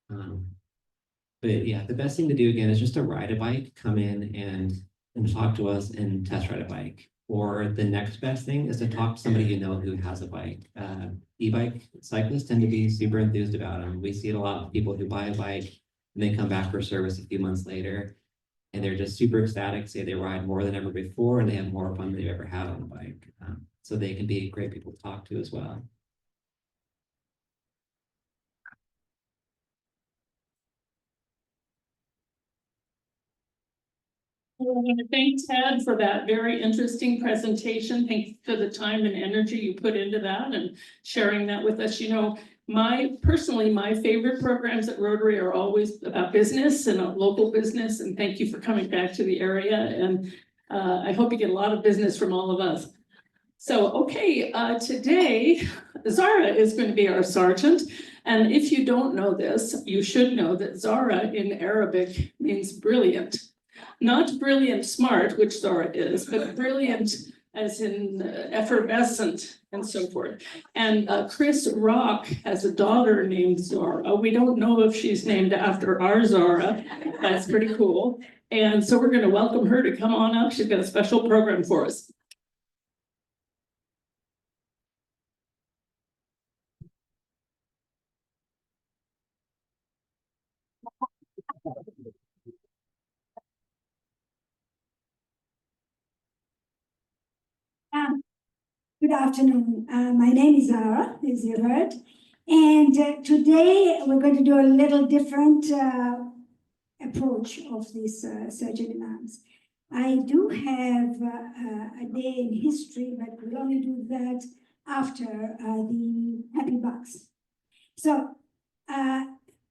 But yeah, the best thing to do again is just to ride a bike, come in and talk to us and test ride a bike. Or the next best thing is to talk to somebody you know who has a bike. E-bike cyclists tend to be super enthused about them. We see it a lot of people who buy a bike and they come back for service a few months later and they're just super ecstatic, say they ride more than ever before and they have more fun than they've ever had on a bike. So they can be great people to talk to as well. I want to thank Ted for that very interesting presentation. Thanks for the time and energy you put into that and sharing that with us. Personally, my favorite programs at Rotary are always about business and local business. And thank you for coming back to the area. And I hope you get a lot of business from all of us. So, okay, today, Zara is going to be our sergeant. And if you don't know this, you should know that Zara in Arabic means brilliant. Not brilliant smart, which Zara is, but brilliant as in effervescent and so forth. And Chris Rock has a daughter named Zara. We don't know if she's named after our Zara. That's pretty cool. And so we're going to welcome her to come on up. She's got a special program for us. Good afternoon. My name is Zara, as you heard. And today we're going to do a little different approach of these surgery moms. I do have a day in history, but we'll only do that after the happy bucks. So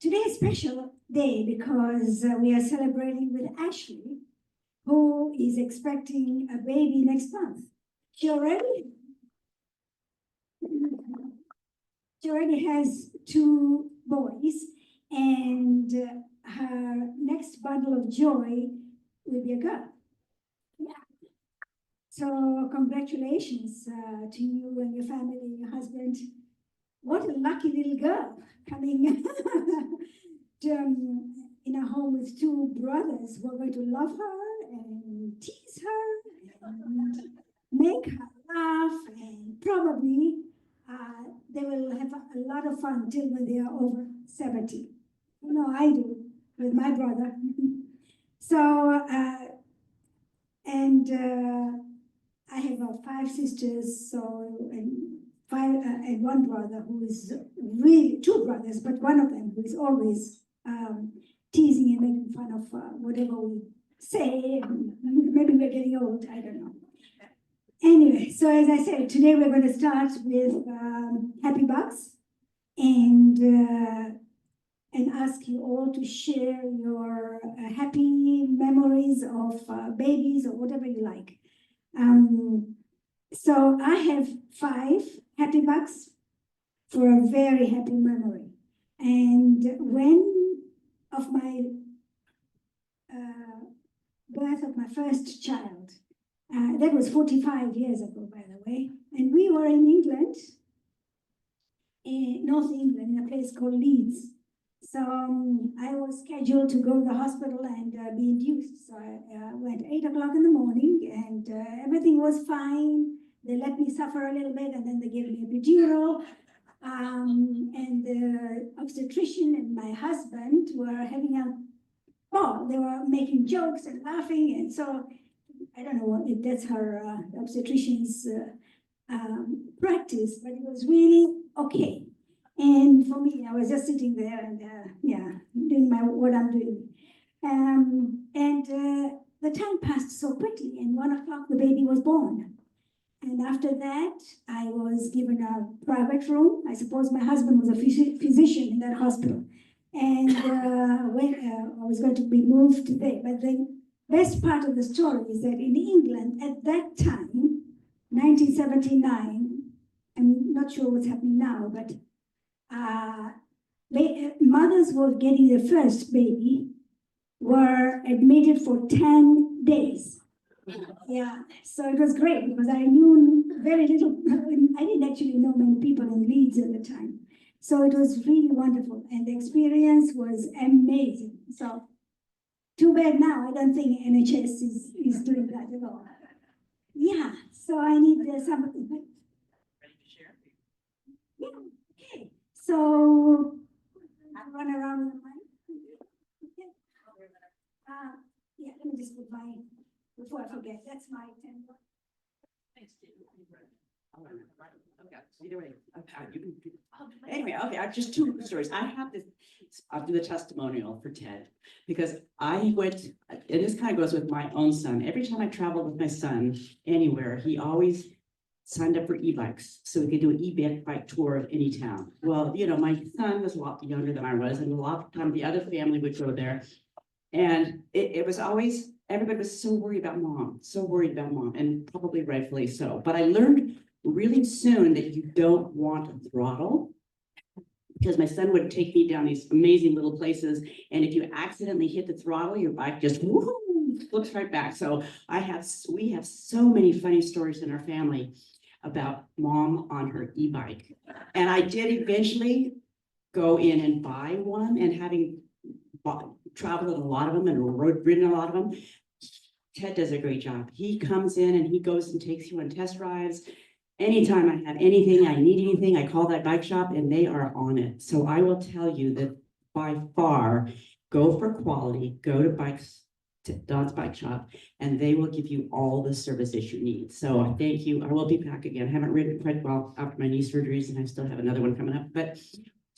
today is a special day because we are celebrating with Ashley, who is expecting a baby next month. She already She already has 2 boys, and her next bundle of joy will be a girl. Yeah. So congratulations to you and your family and your husband. What a lucky little girl coming to, in a home with 2 brothers who are going to love her and tease her and make her laugh, and probably they will have a lot of fun till when they are over 70. You know, I do with my brother. So, I have 5 sisters, so, and 1 brother who is really, 2 brothers, but one of them who is always teasing and making fun of whatever we say. And maybe we're getting old, I don't know. Anyway, so as I said, today we're going to start with Happy Bucks and ask you all to share your happy memories of babies or whatever you like. So I have 5 Happy Bucks for a very happy memory. And when of my birth of my first child, that was 45 years ago, by the way. And we were in England, in North England, in a place called Leeds. So I was scheduled to go to the hospital and be induced. So I went 8 o'clock in the morning, and everything was fine. They let me suffer a little bit, and then they gave me a epidural. And the obstetrician and my husband were having a ball. They were making jokes and laughing, and so I don't know if that's her obstetrician's practice, but it was really okay. And for me, I was just sitting there and doing what I'm doing. The time passed so quickly, and 1 o'clock the baby was born. And after that, I was given a private room. I suppose my husband was a physician in that hospital. And when I was going to be moved there. But the best part of the story is that in England at that time, 1979, I'm not sure what's happening now, but mothers were getting their first baby were admitted for 10 days. Yeah, so it was great because I knew very little. I didn't actually know many people in Leeds at the time. So it was really wonderful, and the experience was amazing. So too bad now, I don't think NHS is doing that at all. Yeah, so I need somebody. Ready to share? Yeah, okay. So I'll run around with the mic. Okay. Yeah, let me just put my, before I forget, that's my 10. Thanks, Anyway, okay, I have just 2 stories. I have this, I'll do the testimonial for Ted, because I went, and this kind of goes with my own son. Every time I traveled with my son anywhere, he always signed up for e-bikes, so we could do an e-bike tour of any town. Well, you know, my son was a lot younger than I was, and a lot of time the other family would go there. And it was always, everybody was so worried about mom, and probably rightfully so. But I learned really soon that you don't want a throttle, because my son would take me down these amazing little places, and if you accidentally hit the throttle, your bike just woo, flips right back. So we have so many funny stories in our family about mom on her e-bike. And I did eventually go in and buy one, and having traveled a lot of them and ridden a lot of them, Ted does a great job. He comes in and he goes and takes you on test drives. Anytime I have anything, I need anything, I call that bike shop and they are on it. So I will tell you that by far, go for quality, go to Don's Bike Shop, and they will give you all the services you need. So thank you. I will be back again. I haven't ridden quite well after my knee surgeries, and I still have another one coming up, but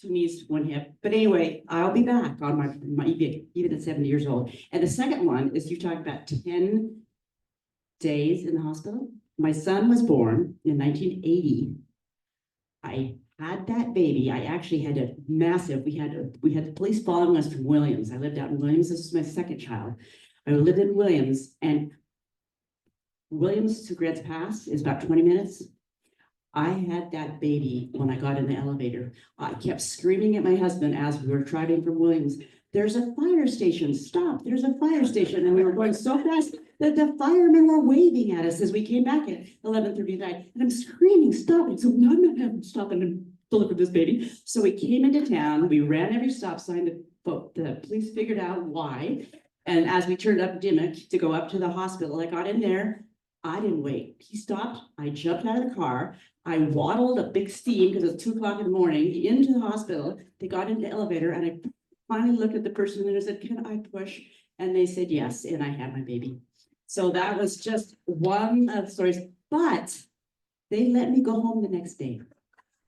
2 knees, 1 hip. But anyway, I'll be back on my e-bike, even at 70 years old. And the second one is, you talked about 10 days in the hospital. My son was born in 1980. I had that baby. I actually had a massive, we had the police following us from Williams. I lived out in Williams. This was my second child. I lived in Williams, and Williams to Grants Pass is about 20 minutes. I had that baby when I got in the elevator. I kept screaming at my husband as we were driving from Williams. There's a fire station, stop, there's a fire station. And we were going so fast that the firemen were waving at us as we came back at 11:39. And I'm screaming, stop it. So no, I'm not having to stop and deliver this baby. So we came into town, we ran every stop sign, the police figured out why. And as we turned up Dimmock to go up to the hospital, I got in there. I didn't wait. He stopped. I jumped out of the car. I waddled a big steam because it was 2 o'clock in the morning into the hospital. They got into the elevator and I finally looked at the person and I said, can I push? And they said, yes. And I had my baby. So that was just one of the stories, but they let me go home the next day.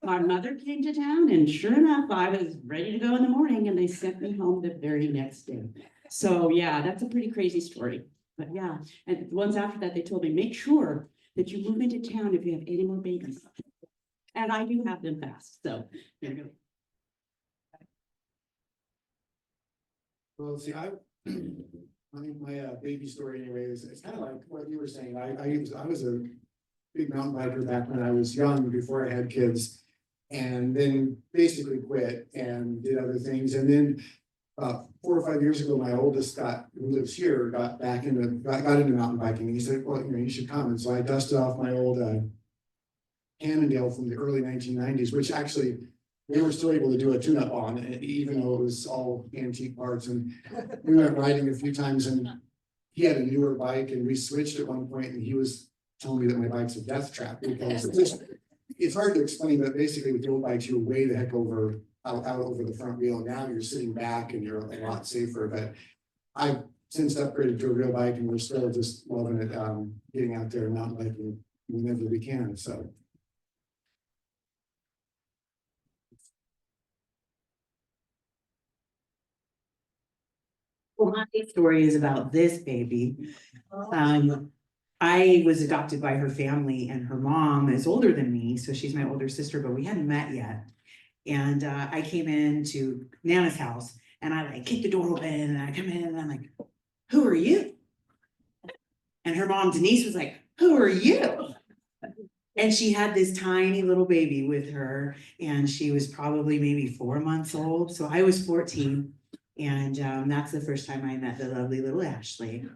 My mother came to town and sure enough, I was ready to go in the morning and they sent me home the very next day. So yeah, that's a pretty crazy story. But yeah, and the ones after that, they told me, make sure that you move into town if you have any more babies. And I do have them fast, so there you go. Well, see, my baby story anyways, it's kind of like what you were saying. I was a big mountain biker back when I was young, before I had kids. And then basically quit and did other things. And then 4 or 5 years ago, my oldest who lives here, got into mountain biking. And he said, well, you should come. And so I dusted off my old Cannondale from the early 1990s, which actually we were still able to do a tune-up on, even though it was all antique parts. And we went riding a few times, and he had a newer bike, and we switched at one point, and he was telling me that my bike's a death trap, because it's hard to explain, but basically with the old bikes, you were way the heck out over the front wheel. Now you're sitting back and you're a lot safer. But I've since upgraded to a real bike, and we're still just loving it, getting out there and mountain biking whenever we can. So. Well, my story is about this baby. I was adopted by her family, and her mom is older than me, so she's my older sister, but we hadn't met yet. And I came into Nana's house and I like kicked the door open and I come in and I'm like, who are you? And her mom Denise was like, who are you? And she had this tiny little baby with her, and she was probably maybe 4 months old. So I was 14. And that's the first time I met the lovely little Ashley.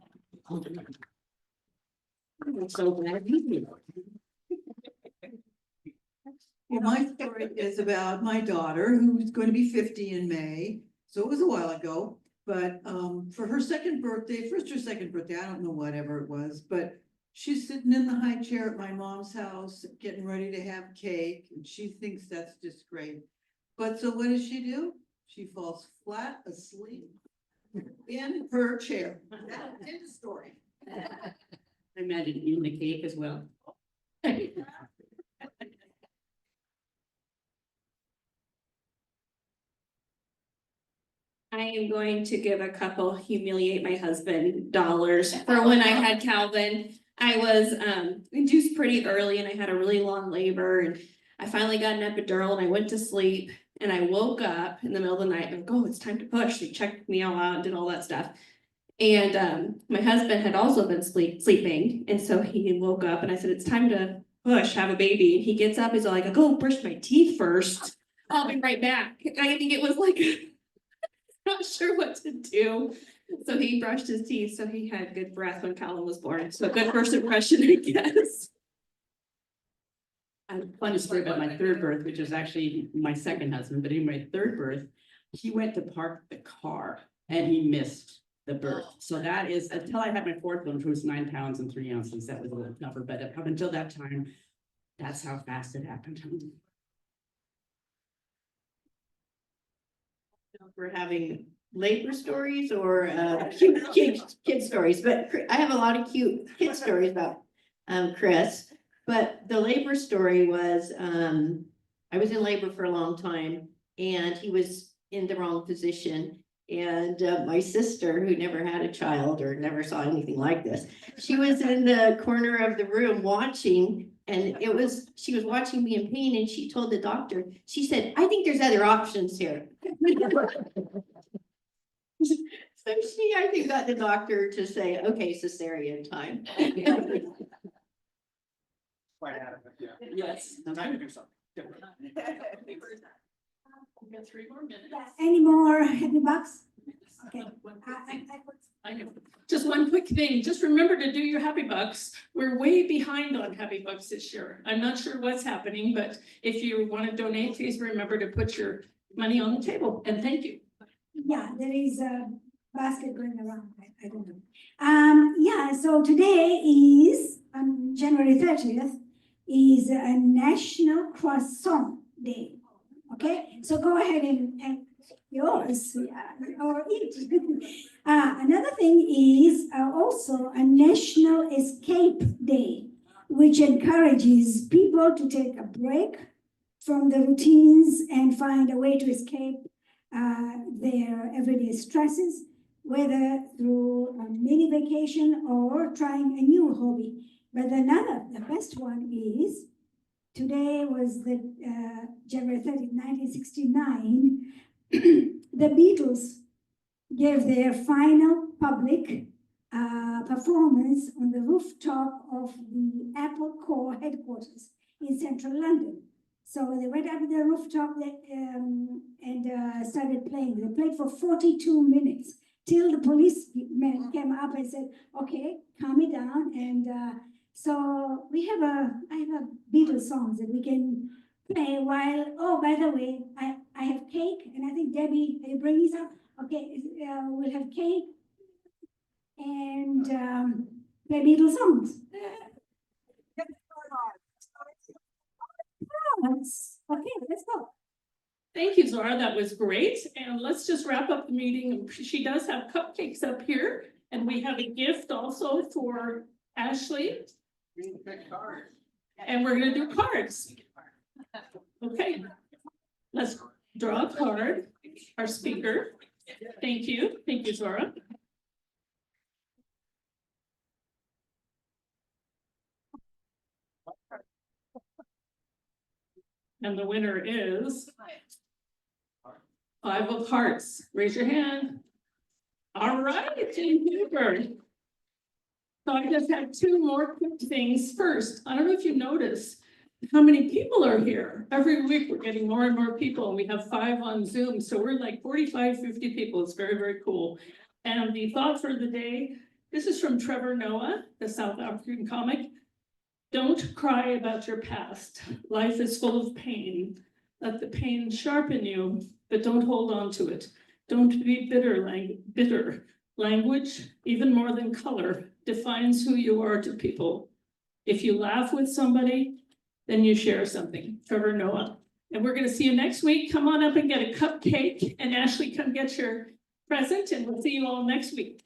I'm so glad to meet you. Yeah, my story is about my daughter, who's going to be 50 in May. So it was a while ago, but for her first or second birthday, I don't know, whatever it was, but she's sitting in the high chair at my mom's house, getting ready to have cake, and she thinks that's just great. But so what does she do? She falls flat asleep in her chair. That's the story. I imagine eating the cake as well. I am going to give a couple humiliate my husband dollars for when I had Calvin. I was induced pretty early and I had a really long labor, and I finally got an epidural and I went to sleep and I woke up in the middle of the night and I'm like, oh, it's time to push. They checked me all out and did all that stuff. And my husband had also been sleeping, and so he woke up and I said, it's time to push, have a baby. And he gets up, he's like, I'll go brush my teeth first. I'll be right back. I think it was like not sure what to do. So he brushed his teeth, so he had good breath when Calvin was born. So good first impression, I guess. I have a funny story about my third birth, which is actually my second husband, but in my third birth, he went to park the car and he missed the birth. So that is, until I had my fourth one, which was 9 pounds and 3 ounces, that was a little tougher, but up until that time, that's how fast it happened. We're having labor stories or cute kid stories, but I have a lot of cute kid stories about Chris. But the labor story was I was in labor for a long time, and he was in the wrong position. And my sister, who never had a child or never saw anything like this, she was in the corner of the room watching. And she was watching me in pain, and she told the doctor, she said, I think there's other options here. So I think, got the doctor to say, okay, cesarean time. Yes. Time to do something. We've got 3 more minutes. Any more happy bucks? Okay. I know. Just one quick thing, just remember to do your happy bucks. We're way behind on happy bucks this year. I'm not sure what's happening, but if you want to donate, please remember to put your money on the table, and thank you. Yeah, there is a basket going around, I don't know. Yeah, so today is, January 30th, is a National Croissant Day. Okay, so go ahead and yours, yeah, or eat. Another thing is also a National Escape Day, which encourages people to take a break from the routines and find a way to escape their everyday stresses, whether through a mini vacation or trying a new hobby. But the best one is, today was the January 30th, 1969, the Beatles gave their final public performance on the rooftop of the Apple Corps headquarters in central London. So they went up to the rooftop and started playing. They played for 42 minutes till the policemen came up and said, okay, calm it down. And so I have a Beatles songs that we can play while, oh, by the way, I have cake, and I think Debbie, are you bringing some? Okay, we'll have cake and play Beatles songs. Okay, let's go. Thank you, Zora, that was great, and let's just wrap up the meeting. She does have cupcakes up here, and we have a gift also for Ashley. And we're gonna do cards. Okay, let's draw a card, our speaker. Thank you, Zora. And the winner is 5 of hearts. Raise your hand. All right, Jane Huber. So I just have 2 more quick things. First, I don't know if you noticed how many people are here. Every week we're getting more and more people, and we have 5 on Zoom. So we're like 45, 50 people. It's very, very cool. And the thought for the day, this is from Trevor Noah, the South African comic. Don't cry about your past. Life is full of pain. Let the pain sharpen you, but don't hold on to it. Don't be bitter. Language, even more than color, defines who you are to people. If you laugh with somebody, then you share something. Trevor Noah. And we're going to see you next week. Come on up and get a cupcake. And Ashley, come get your present, and we'll see you all next week.